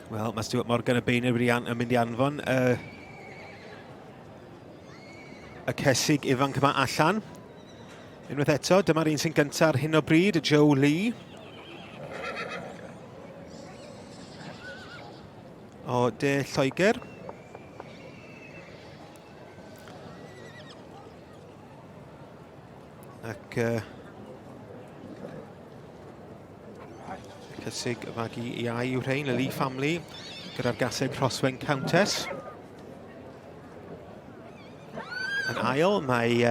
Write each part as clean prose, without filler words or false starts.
Wel, mae Stuart Morgan y bein yn mynd i anfon y Caseg ifanc yma allan. Unwaith eto, dyma'r un sy'n gyntaf ar hyn o bryd, Joe Lee. O De Lloegr. Ac Caseg Fagu Iau yw rhain, y Lee family, gyda'r Caseg Rhoswen Countess. Yn ail, mae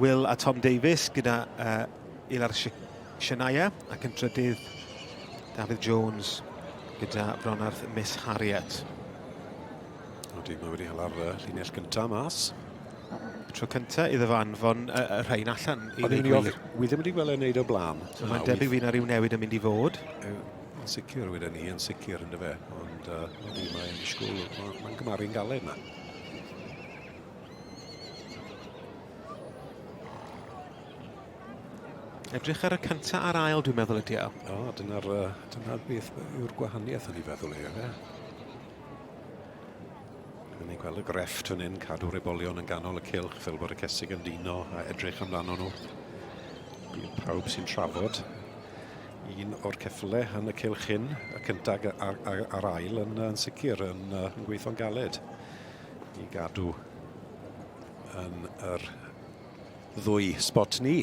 Will a Tom Davies gyda Ilar Shania, ac yn trydydd David Jones gyda Bronarth Miss Harriet. Odi, mae wedi hela'r llinell gyntaf mas. Tro cyntaf iddo fa anfon y rhain allan i ddweud gwir. Wi ddim wedi gweld e'n neud o blaen. So mae'n debyg fydd na ryw newid yn mynd i fod. Yn sicr wedi ni, yn sicr yn dyfe. Ond mae'n disgwyl, mae'n gymaru'n galed yna. Edrych ar y cyntaf a'r ail, dwi'n meddwl ydi o. O, dyna'r beth yw'r gwahaniaeth yn ei feddwl ei. Ni'n gweld y grefft fan hyn, cadw'r ebolion yn ganol y cylch, fel bod y Caseg yn dino a edrych amdano nhw. Bydd pawb sy'n trafod. Un o'r ceffylau yn y cylch hyn, y cyntaf a'r ail yn sicr yn gweithio'n galed i gadw yn yr ddwy spot ni.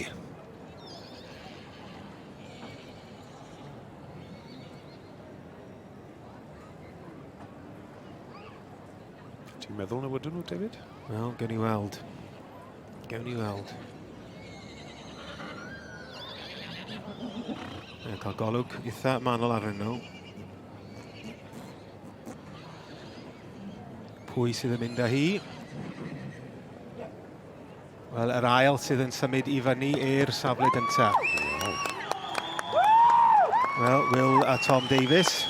Ti'n meddwl na wydyn nhw, David? Wel, gewn ni weld. Gewn ni weld. Mae'n cael golwg eitha manol arnyn nhw. Pwy sydd yn mynd â hi? Wel, yr ail sydd yn symud i fyny i'r safle gyntaf. Wel, Will a Tom Davies.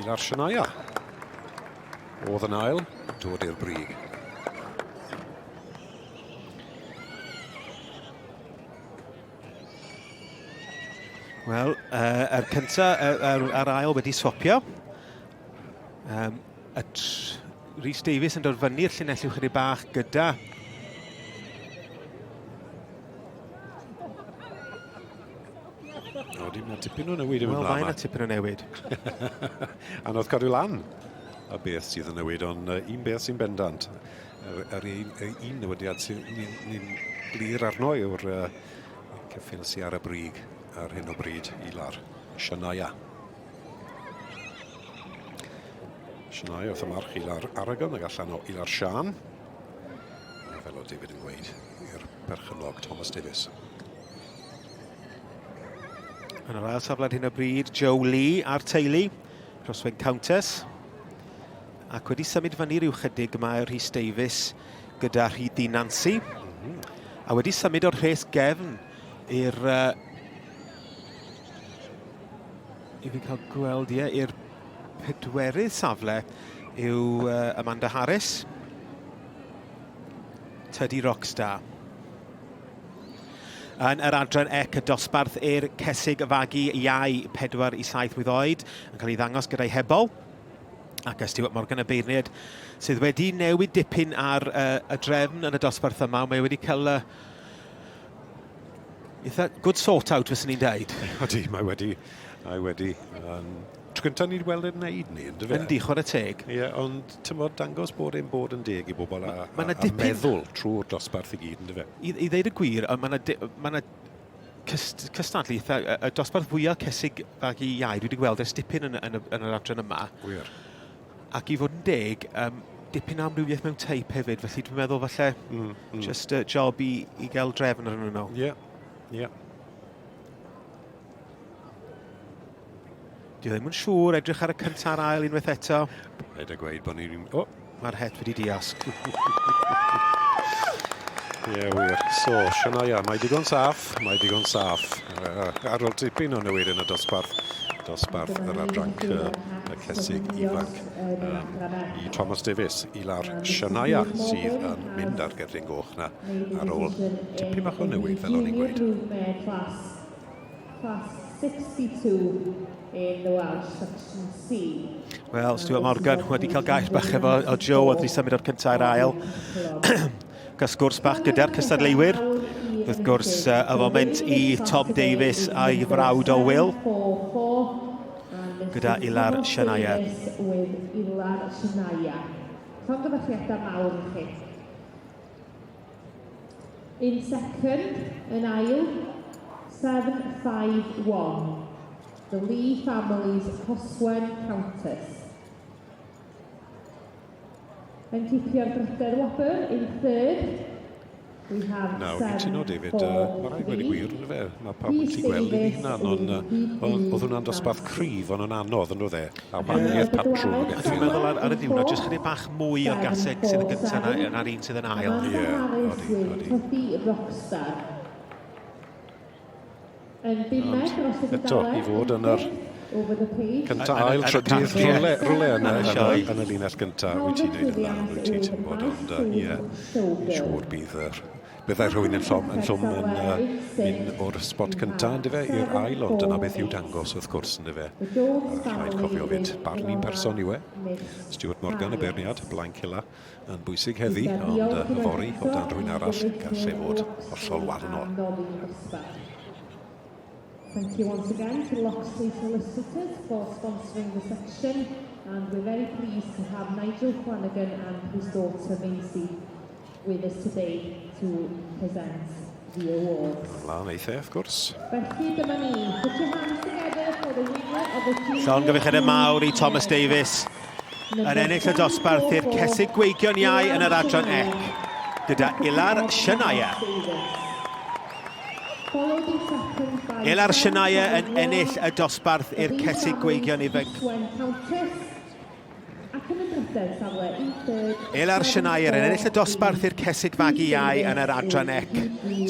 Ilar Shania. Oedd yn ail, dod i'r brig. Wel, yr cyntaf, yr ail wedi swopio. Rhys Davies yn dod fyny'r llinell uwch ychydig bach gyda. Odi, mae tipyn o newid yn mynd Wel, mae yna tipyn o newid. Anodd cadw lan a beth sydd yn newid, ond un beth sy'n bendant. Yr un newidiad sy'n ni'n glir arno yw'r ceffyl sy'n ar y brig ar hyn o bryd, Ilar Shania. Shania wrth y march Ilar Aragon ag allan o Ilar Sian. Fel o David yn gweud, i'r perchylog Thomas Davies. Yn yr ail safle hyn o bryd, Joe Lee a'r teulu, Rhoswen Countess. Ac wedi symud fyny ryw chydig mae Rhys Davies gyda Rhyd Nancy. A wedi symud o'r rhes gefn i'r... I fi cael gweld, i'r pedwerydd safle yw Amanda Harris. Teddy Rockstar. Yn yr adran ec y dosbarth i'r Caseg Fagu Iau 4 i 7 mlwydd oed yn cael ei ddangos gyda'i hebol. Ac Stuart Morgan y beirniad sydd wedi newid dipyn ar y drefn yn y dosbarth yma. Mae wedi cael eitha good sort out, fyswn ni'n dweud. Odi, mae wedi. Tro gyntaf ni wedi weld e'n neud ni, yn dyfe? Yn dichor y teg. Ie, ond tymod dangos bod e'n bod yn deg i bobl a meddwl trwy'r dosbarth i gyd, yn dyfe? I ddeud y gwir, mae yna cystadlu, y dosbarth fwyaf Caseg Fagu Iau, dwi wedi gweld ers dipyn yn yr adran yma. Gwir. Ac i fod yn deg, dipyn amrywiaeth mewn teip hefyd, felly dwi'n meddwl falle just job i gael drefn ar nhw. Ie. Dwi ddim yn siŵr, edrych ar y cyntaf ail unwaith eto. Rhaid a gweud bod ni'n... O! Mae'r het wedi diasg. Ie, wir. So, Shania, mae digon saff. Ar ôl tipyn o newid yn y dosbarth yr adranc y Caseg ifanc i Thomas Davies, Ilar Shania sydd yn mynd ar gerdding goch na ar ôl tipyn bach o newid fel o'n i'n gweud. 62 in the Welsh Section C. Wel, Stuart Morgan wedi cael gall bach efo o Joe oedd wedi symud o'r cyntaf i'r ail. Gas gwrs bach gyda'r cystadleuwyr. Wrth gwrs, y foment i Tom Davies a'i frawd o Will. Gyda Ilar Sianaya. Llongyfarchiadau mawr i chi. In second, yn ail, 751. The Lee family's Hoswen Countess. Yn cipio'r bryder wobr, in third, we have Nawr, ti'n o David, mae rhaid wedi gwir, fe. Mae pawb yn ti gweld i hynna, oedd hwnna'n dosbarth cryf, ond yn anodd yn oedd e. A maniaeth patrwm o beth. Dwi'n meddwl ar y ddiwrnod, jyst chydig bach mwy o Caseg sydd yn gyntaf na'r un sydd yn ail. Ie, odi. Eto, i fod yn yr cyntaf ail trydydd rwle yn y linell gyntaf. Wyt ti'n neud yn dda, wyt ti'n bod, ond ie, siŵr bydd rhywun yn llwm yn o'r spot cyntaf yn dyfe i'r ail, ond dyna beth yw dangos wrth gwrs yn dyfe. Rhaid cofio fyd, barn un person yw e. Stuart Morgan y beirniad, Blaen Cilla, yn bwysig heddi, ond y fori o dan rhywun arall gallai fod hollol warnol. Thank you once again to Loxley Solicitors for sponsoring the section, and we're very pleased to have Nigel Flanagan and his daughter Macy with us today to present the awards. Lan eithaf, wrth gwrs. Felly dyma ni, put your hands together for the winner of the team. Llongyfarchiadau mawr i Thomas Davies. Yn ennill y dosbarth i'r Caseg Gweigion Iau yn yr adran ec, gyda Ilar Sianaya. Ilar Sianaya yn ennill y dosbarth i'r Caseg Gweigion Ifanc. Ilar Sianaya yn ennill y dosbarth i'r Caseg Fagu Iau yn yr adran ec.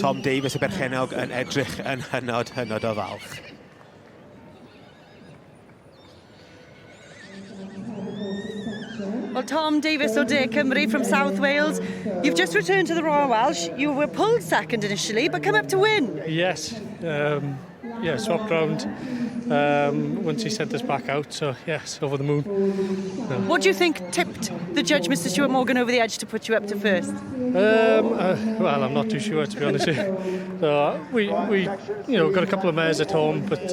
Tom Davies y berchenog yn edrych yn hynod o falch. Well, Tom Davies o De Cymru from South Wales. You've just returned to the Royal Welsh. You were pulled second initially, but come up to win. Yes. Swapped round once he sent us back out. So, yes, over the moon. What do you think tipped the judge, Mr. Stuart Morgan, over the edge to put you up to first? Well, I'm not too sure, to be honest with you. So we got a couple of mares at home, but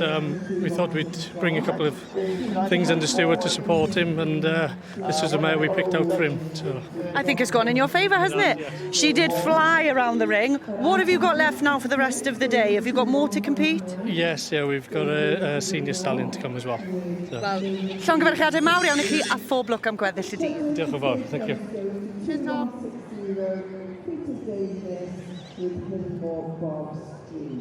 we thought we'd bring a couple of things under Stuart to support him, and this was a mare we picked out for him. So I think it's gone in your favour, hasn't it? She did fly around the ring. What have you got left now for the rest of the day? Have you got more to compete? Yes, we've got a senior stallion to come as well. So. Wel, llongyfarchiadau mawr iawn i chi a phob lwc am gweddill y dydd. Diolch yn fawr, thank you. Cheers, Tom. Peter Davies with Hillmore Bob's Dream.